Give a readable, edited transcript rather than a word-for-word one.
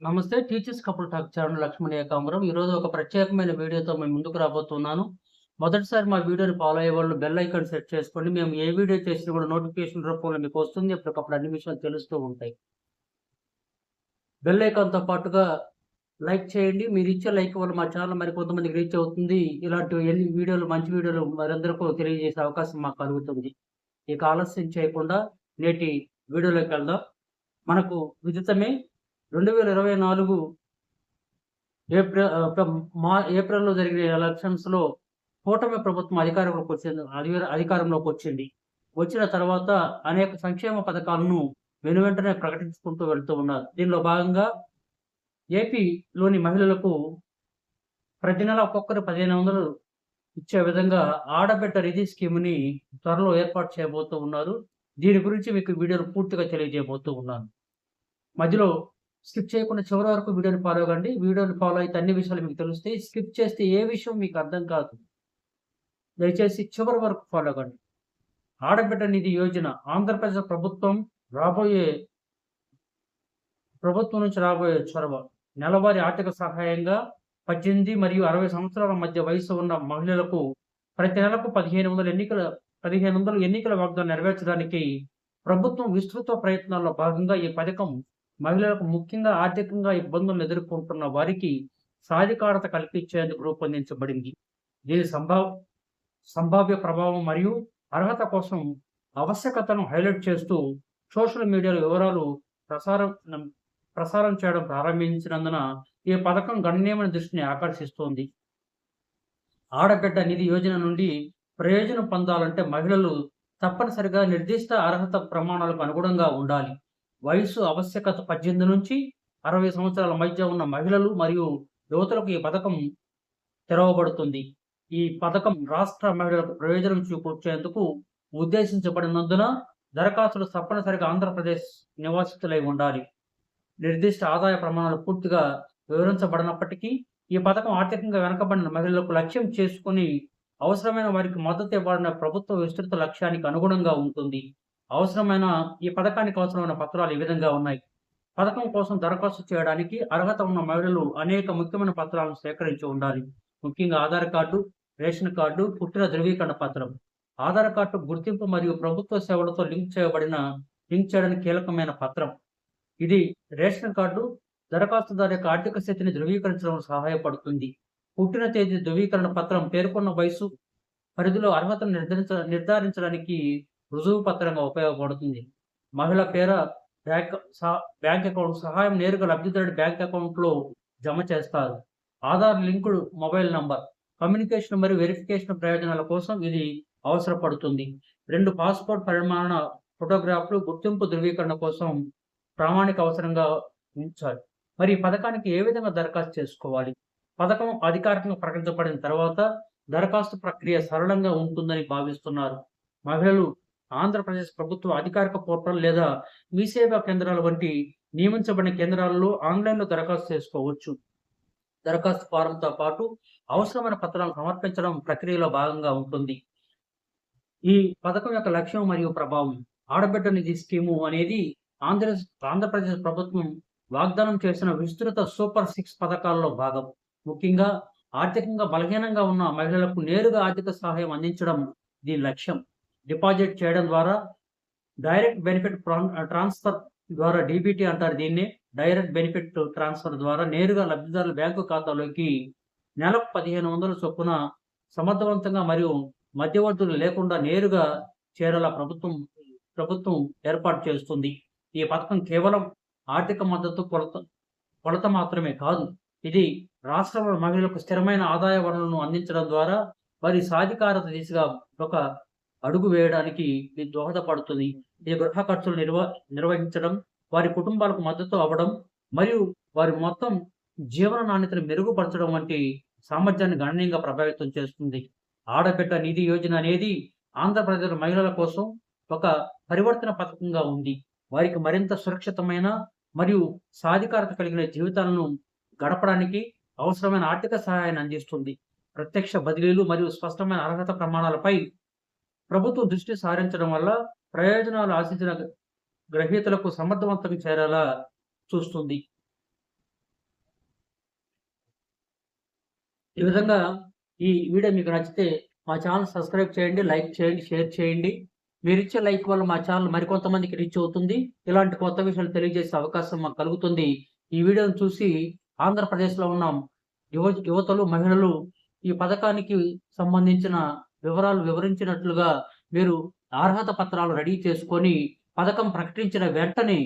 నమస్తే. Teachers couple talk channel Lakshman Ekambaram. ఈరోజు ఒక ప్రత్యేకమైన వీడియోతో మేము ముందుకు రాబోతున్నాను. మొదటిసారి మా వీడియోని ఫాలో అయ్యేవాళ్ళు బెల్ ఐకాన్ సెట్ చేసుకోండి. మేము ఏ వీడియో చేసినా కూడా నోటిఫికేషన్ రూపంలో మీకు వస్తుంది. ఎప్పటికప్పుడు అన్ని విషయాలు తెలుస్తూ ఉంటాయి. బెల్ ఐకాన్‌తో పాటుగా లైక్ చేయండి. మీరిచ్చే లైక్ వల్ల మా ఛానల్ మరికొంతమందికి రీచ్ అవుతుంది. ఇలాంటి ఎన్ని వీడియోలు మంచి వీడియోలు మరందరికీ తెలియజేసే అవకాశం మాకు కలుగుతుంది. ఇక ఆలస్యం చేయకుండా నేటి వీడియోలోకి వెళ్దాం. మనకు విదితమే 2024 ఏప్రిల్‌లో జరిగిన ఎలక్షన్స్‌లో కూటమి ప్రభుత్వం అధికారంలోకి వచ్చింది. వచ్చిన తర్వాత అనేక సంక్షేమ పథకాలను వెనువెంటనే ప్రకటించుకుంటూ వెళ్తూ ఉన్నారు. దీనిలో భాగంగా ఏపీలోని మహిళలకు ప్రతి నెల ఒక్కొక్కరు 1500 ఇచ్చే విధంగా ఆడబిడ్డ నిధి స్కీమ్‌ని త్వరలో ఏర్పాటు చేయబోతూ ఉన్నారు. దీని గురించి మీకు వీడియోలో పూర్తిగా తెలియజేయబోతూ ఉన్నాను. మధ్యలో స్కిప్ చేయకుండా చివరి వరకు వీడియోని ఫాలో కండి. వీడియోని ఫాలో అయితే అన్ని విషయాలు మీకు తెలుస్తాయి. స్కిప్ చేస్తే ఏ విషయం మీకు అర్థం కాదు. దయచేసి చివరి వరకు ఫాలో కండి. ఆడబిడ్డ నిధి యోజన ఆంధ్రప్రదేశ్ ప్రభుత్వం నుంచి రాబోయే చొరవ. నెలవారీ ఆర్థిక సహాయంగా 18 మరియు 60 సంవత్సరాల మధ్య వయసు ఉన్న మహిళలకు ప్రతి నెలకు 1500 ఎన్నికల వాగ్దానం నెరవేర్చడానికి ప్రభుత్వం విస్తృత ప్రయత్నాల్లో భాగంగా ఈ పథకం మహిళలకు ముఖ్యంగా ఆర్థికంగా ఇబ్బందులను ఎదుర్కొంటున్న వారికి సాధికారత కల్పించేందుకు రూపొందించబడింది. దీని సంభావ్య ప్రభావం మరియు అర్హత కోసం ఆవశ్యకతను హైలైట్ చేస్తూ సోషల్ మీడియాలో వివరాలు ప్రసారం చేయడం ప్రారంభించినందున ఈ పథకం గణనీయమైన దృష్టిని ఆకర్షిస్తోంది. ఆడబిడ్డ నిధి యోజన నుండి ప్రయోజనం పొందాలంటే మహిళలు తప్పనిసరిగా నిర్దిష్ట అర్హత ప్రమాణాలకు అనుగుణంగా ఉండాలి. వయసు ఆవశ్యకత 18 నుంచి 60 సంవత్సరాల మధ్య ఉన్న మహిళలు మరియు యువతులకు ఈ పథకం తెరవబడుతుంది. ఈ పథకం రాష్ట్ర మహిళలకు ప్రయోజనం చేకూర్చేందుకు ఉద్దేశించబడినందున దరఖాస్తులు తప్పనిసరిగా ఆంధ్రప్రదేశ్ నివాసితులై ఉండాలి. నిర్దిష్ట ఆదాయ ప్రమాణాలు పూర్తిగా వివరించబడినప్పటికీ ఈ పథకం ఆర్థికంగా వెనుకబడిన మహిళలకు లక్ష్యం చేసుకుని అవసరమైన వారికి మద్దతు ఇవ్వాలనే ప్రభుత్వ విస్తృత లక్ష్యానికి అనుగుణంగా ఉంటుంది. ఈ పథకానికి అవసరమైన పత్రాలు ఈ విధంగా ఉన్నాయి. పథకం కోసం దరఖాస్తు చేయడానికి అర్హత ఉన్న మహిళలు అనేక ముఖ్యమైన పత్రాలను సేకరించి ఉండాలి. ముఖ్యంగా ఆధార్ కార్డు, రేషన్ కార్డు, పుట్టిన ధృవీకరణ పత్రం. ఆధార్ కార్డు గుర్తింపు మరియు ప్రభుత్వ సేవలతో లింక్ చేయడానికి కీలకమైన పత్రం. ఇది రేషన్ కార్డు దరఖాస్తుదారు యొక్క ఆర్థిక స్థితిని ధృవీకరించడంలో సహాయపడుతుంది. పుట్టిన తేదీ ధృవీకరణ పత్రం పేర్కొన్న వయసు పరిధిలో అర్హతను నిర్ధారించడానికి రుజువు పత్రంగా ఉపయోగపడుతుంది. మహిళ బ్యాంక్ అకౌంట్ సహాయం నేరుగా లబ్ధిదారుడి బ్యాంక్ అకౌంట్లో జమ చేస్తారు. ఆధార్ లింకుడ్ మొబైల్ నంబర్ కమ్యూనికేషన్ మరియు వెరిఫికేషన్ ప్రయోజనాల కోసం ఇది అవసరపడుతుంది. 2 పాస్పోర్ట్ పరిమాణ ఫోటోగ్రాఫ్లు గుర్తింపు ధృవీకరణ కోసం ప్రామాణిక అవసరంగా ఉంచాలి. మరి ఈ పథకానికి ఏ విధంగా దరఖాస్తు చేసుకోవాలి? పథకం అధికారికంగా ప్రకటించబడిన తర్వాత దరఖాస్తు ప్రక్రియ సరళంగా ఉంటుందని భావిస్తున్నారు. మహిళలు ఆంధ్రప్రదేశ్ ప్రభుత్వ అధికారిక పోర్టల్ లేదా మీ సేవా కేంద్రాల వంటి నియమించబడిన కేంద్రాలలో ఆన్లైన్లో దరఖాస్తు చేసుకోవచ్చు. దరఖాస్తు ఫారంతో పాటు అవసరమైన పత్రాలను సమర్పించడం ప్రక్రియలో భాగంగా ఉంటుంది. ఈ పథకం యొక్క లక్ష్యం మరియు ప్రభావం. ఆడబిడ్డ నిధి స్కీము అనేది ఆంధ్రప్రదేశ్ ప్రభుత్వం వాగ్దానం చేసిన విస్తృత సూపర్ 6 పథకాల్లో భాగం. ముఖ్యంగా ఆర్థికంగా బలహీనంగా ఉన్న మహిళలకు నేరుగా ఆర్థిక సహాయం అందించడం దీని లక్ష్యం. డిపాజిట్ చేయడం ద్వారా డైరెక్ట్ బెనిఫిట్ ట్రాన్స్ఫర్ ద్వారా డీబీటీ అంటారు దీన్ని. డైరెక్ట్ బెనిఫిట్ ట్రాన్స్ఫర్ ద్వారా నేరుగా లబ్ధిదారుల బ్యాంకు ఖాతాలోకి నెలకు 1500 చొప్పున సమర్థవంతంగా మరియు మధ్యవర్తులు లేకుండా నేరుగా చేరేలా ప్రభుత్వం ఏర్పాటు చేస్తుంది. ఈ పథకం కేవలం ఆర్థిక మద్దతు కొలత మాత్రమే కాదు. ఇది రాష్ట్రంలో మహిళలకు స్థిరమైన ఆదాయ వనరులను అందించడం ద్వారా వారి సాధికారత దిశగా ఒక అడుగు వేయడానికి ఇది దోహదపడుతుంది. ఈ గృహ ఖర్చులు నిర్వహించడం, వారి కుటుంబాలకు మద్దతు అవ్వడం మరియు వారి మొత్తం జీవన నాణ్యతను మెరుగుపరచడం వంటి సామర్థ్యాన్ని గణనీయంగా ప్రభావితం చేస్తుంది. ఆడబిడ్డ నిధి యోజన అనేది ఆంధ్రప్రదేశ్ మహిళల కోసం ఒక పరివర్తన పథకంగా ఉంది. వారికి మరింత సురక్షితమైన మరియు సాధికారత కలిగిన జీవితాలను గడపడానికి అవసరమైన ఆర్థిక సహాయాన్ని అందిస్తుంది. ప్రత్యక్ష బదిలీలు మరియు స్పష్టమైన అర్హత ప్రమాణాలపై ప్రభుత్వం దృష్టి సారించడం వల్ల ప్రయోజనాలు ఆశించిన గ్రహీతలకు సమర్థవంతంగా చేరేలా చూస్తుంది. ఈ విధంగా ఈ వీడియో మీకు నచ్చితే మా ఛానల్ సబ్స్క్రైబ్ చేయండి, లైక్ చేయండి, షేర్ చేయండి. మీరిచ్చే లైక్ వల్ల మా ఛానల్ మరికొంతమందికి రీచ్ అవుతుంది. ఇలాంటి కొత్త విషయాలు తెలియజేసే అవకాశం మాకు కలుగుతుంది. ఈ వీడియోను చూసి ఆంధ్రప్రదేశ్‌లో ఉన్న యువతలు, మహిళలు ఈ పథకానికి సంబంధించిన వివరాలు వివరించినట్లుగా మీరు అర్హత పత్రాలు రెడీ చేసుకొని పథకం ప్రకటించిన వెంటనే